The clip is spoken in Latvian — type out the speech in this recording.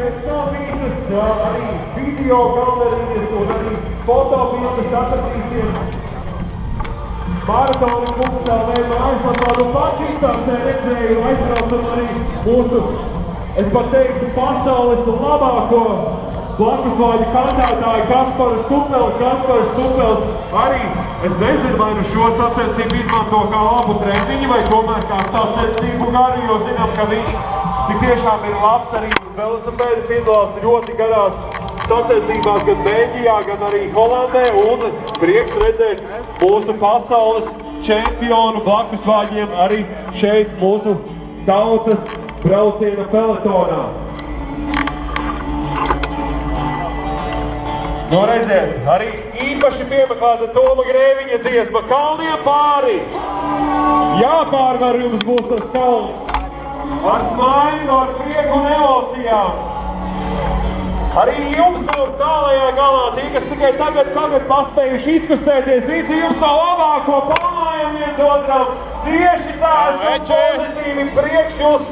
pēc tam visas arī video galerijas un arī fotofilmas atradīsies Maratoni Kukstālē mājaslapā. Nu pašīstācē redzēju, aizbraucam arī mūsu, es pat teiktu, pasaules labāko blakusvāģu kandidātāju Kasparu Stupeli. Kaspars Stupels arī, es nezinu, vai nu šo sacensību izmanto kā labu treniņu vai tomēr kā sacensību garu, jo zinām, ka viņš tik tiešām ir labs arī uz velosipēda, piedalās ļoti garās sacensībās gan Beļģijā, gan arī Holandē, un prieks redzēt mūsu pasaules čempionu blakusvāģiem arī šeit mūsu tautas brauciena pelotonā. Nu redziet, arī īpaši piemeklēta Toma Grēviņa dziesma Kalniem pāri. Jāpārvar jums būs tas kalns. Ar smaidu, ar prieku un emocijām. Arī jums tur tālajā galā, tie, kas tikai tagad paspējuši izkustēties, visi jums to labāko pamājam viens otram. Tieši tā, esam pozitīvi priekš jūs